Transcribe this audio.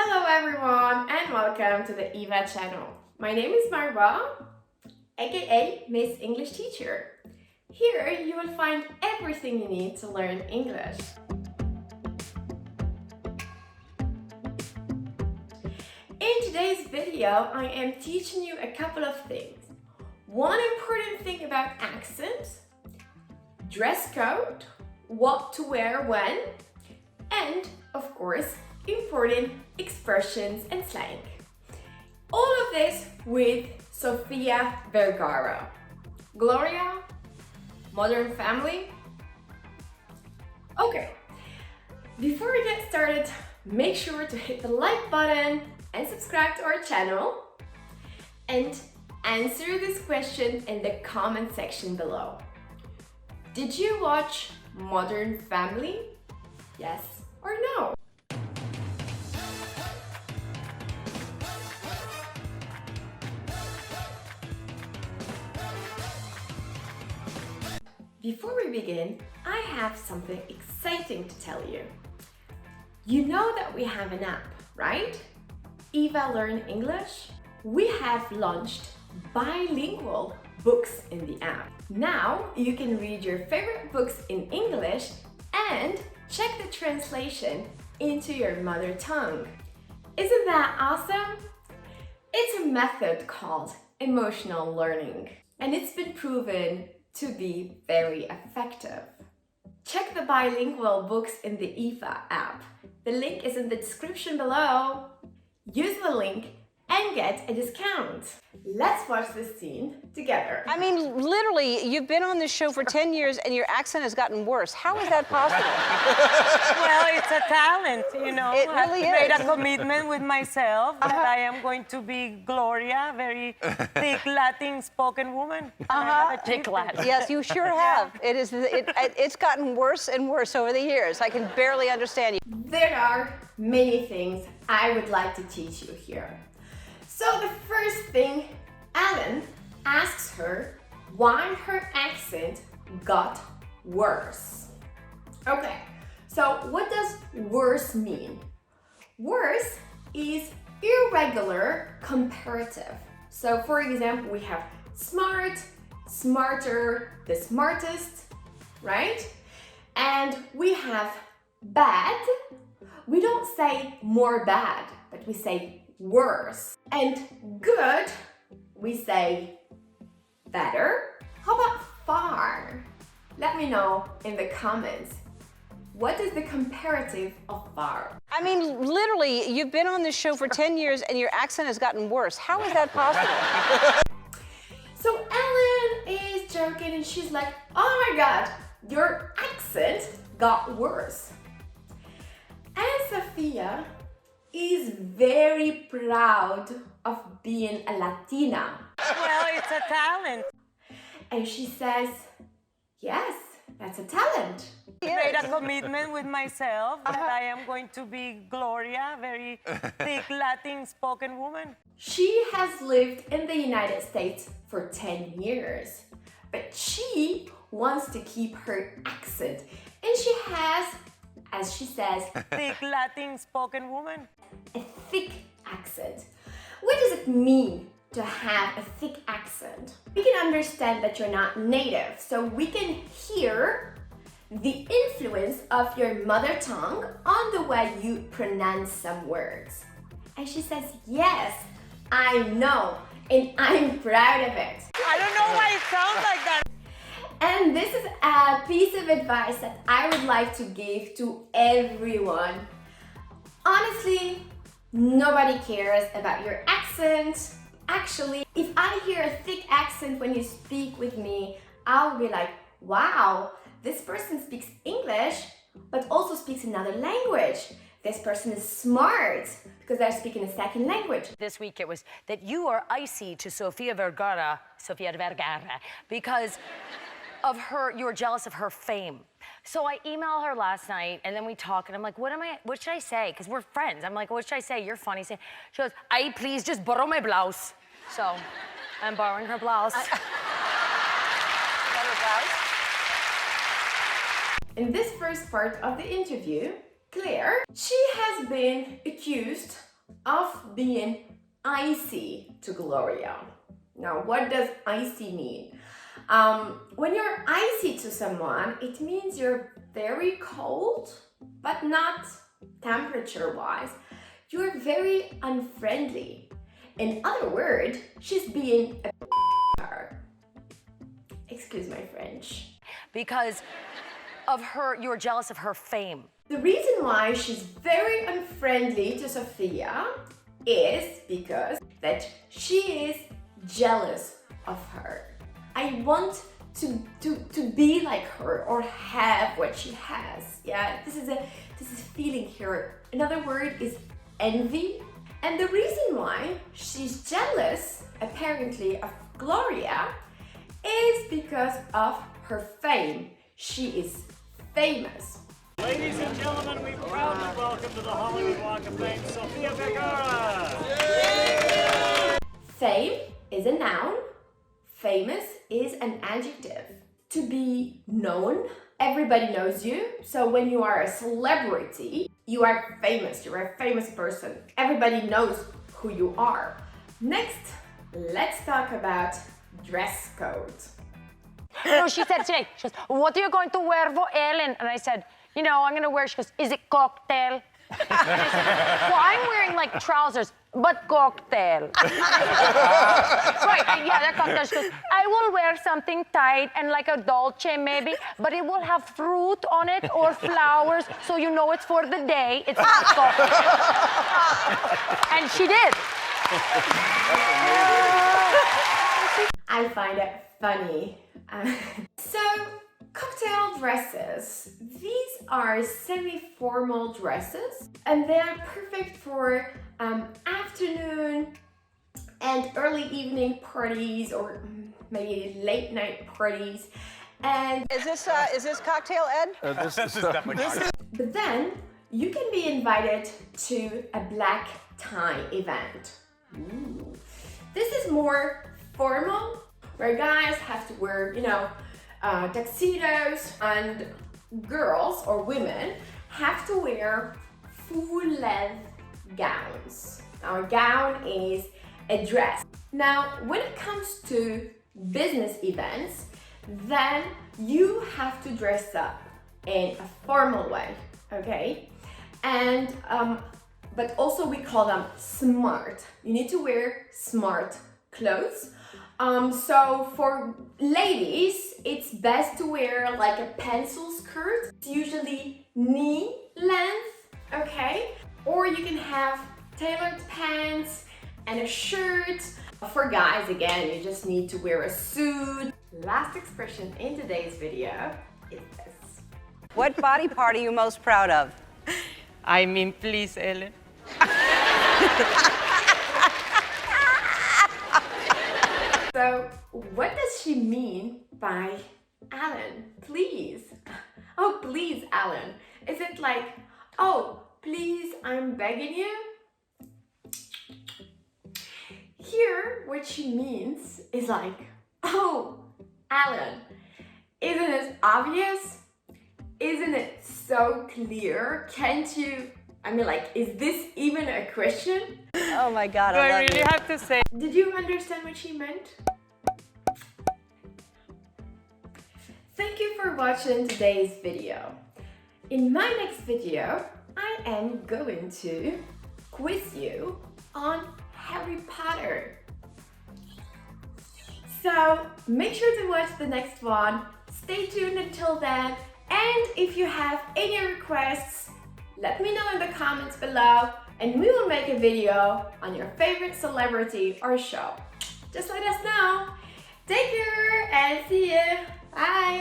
Hello everyone and welcome to the Eva channel. My name is Marwa, aka Miss English Teacher. Here you will find everything you need to learn English. In today's video, I am teaching you a couple of things. One important thing about accents, dress code, what to wear when, and of course, important expressions and slang. All of this with Sofia Vergara. Gloria? Modern Family? Okay, before we get started, make sure to hit the like button and subscribe to our channel and answer this question in the comment section below. Did you watch Modern Family? Yes or no? Before we begin, I have something exciting to tell you. You know that we have an app, right? Eva Learn English. We have launched bilingual books in the app. Now you can read your favorite books in English and check the translation into your mother tongue. Isn't that awesome? It's a method called emotional learning, and it's been proven to be very effective. Check the bilingual books in the Eva app. The link is in the description below. Use the link and get a discount. Let's watch this scene together. I mean, literally, you've been on this show for 10 years and your accent has gotten worse. How is that possible? Well, it's a talent, you know. It really I've made is. a commitment with myself that I am going to be Gloria, very thick Latin spoken woman. Thick Latin. Yes, you sure have. It's gotten worse and worse over the years. I can barely understand you. There are many things I would like to teach you here. So the first thing, Ellen asks her why her accent got worse. Okay, so what does worse mean? Worse is irregular comparative. So for example, we have smart, smarter, the smartest, right? And we have bad. We don't say more bad, but we say worse. And good, we say better. How about far? Let me know in the comments. What is the comparative of far? I mean, literally, you've been on this show for 10 years and your accent has gotten worse. How is that possible? So Ellen is joking and she's like, oh my God, your accent got worse. And Sofia is very proud of being a Latina. Well, it's a talent. And she says, yes, that's a talent. I made a commitment with myself that I am going to be Gloria, very thick Latin spoken woman. She has lived in the United States for 10 years, but she wants to keep her accent. And she has, as she says, Thick Latin spoken woman. a thick accent. What does it mean to have a thick accent? We can understand that you're not native, so we can hear the influence of your mother tongue on the way you pronounce some words. And she says, yes, I know, and I'm proud of it. I don't know why it sounds like that. And this is a piece of advice that I would like to give to everyone. Honestly, nobody cares about your accent. Actually, if I hear a thick accent when you speak with me, I'll be like, wow, this person speaks English, but also speaks another language. This person is smart because they're speaking a second language. This week it was that you are icy to Sofia Vergara, because of her, you were jealous of her fame. So I emailed her last night and then we talk and I'm like, what should I say? Because we're friends. I'm like, what should I say? You're funny. She goes, ay, please just borrow my blouse. So I'm borrowing her blouse. In this first part of the interview, Claire, she has been accused of being icy to Gloria. Now, what does icy mean? When you're icy to someone, it means you're very cold, but not temperature-wise. You're very unfriendly. In other words, she's being a her. Excuse my French. Because of her, you're jealous of her fame. The reason why she's very unfriendly to Sofia is because that she is jealous of her. I want to be like her or have what she has. Yeah, this is feeling here. Another word is envy. And the reason why she's jealous, apparently, of Gloria is because of her fame. She is famous. Ladies and gentlemen, we proudly welcome to the Hollywood Walk of Fame, Sofia Vergara. Fame is a noun. Famous is an adjective. To be known, everybody knows you. So when you are a celebrity, you are famous. You're a famous person. Everybody knows who you are. Next, let's talk about dress code. No, she said today, she goes, what are you going to wear for Ellen? And I said, you know, I'm going to wear, she goes, is it cocktail? And I said, well, I'm wearing like trousers, but cocktail. Right, yeah, that cocktail. She goes, I will wear something tight and like a dolce maybe, but it will have fruit on it or flowers, so you know it's for the day. It's not cocktail. And she did. I find it funny. So, cocktail dresses. These are semi-formal dresses and they're perfect for afternoon and early evening parties or maybe late night parties. And Is this cocktail, Ed? This is definitely but then you can be invited to a black tie event. Ooh. This is more formal, where guys have to wear, you know, tuxedos, and girls or women have to wear full-length gowns. Now, a gown is a dress. Now, when it comes to business events, then you have to dress up in a formal way, okay? And but also we call them smart. You need to wear smart clothes. So for ladies, it's best to wear like a pencil skirt. It's usually knee length, okay? Or you can have tailored pants and a shirt. For guys, again, you just need to wear a suit. Last expression in today's video is this. What body part are you most proud of? I mean, please, Ellen. So, what does she mean by Alan? Please. Oh, please, Alan. Is it like, oh, please, I'm begging you? Here, what she means is like, oh, Alan, isn't it obvious? Isn't it so clear? Can't you? I mean, like, is this even a question? Oh my God, Do I I love really you. have to say? Did you understand what she meant? Thank you for watching today's video. In my next video, I am going to quiz you on Harry Potter. So make sure to watch the next one. Stay tuned until then. And if you have any requests, let me know in the comments below and we will make a video on your favorite celebrity or show. Just let us know. Take care and see you. Bye.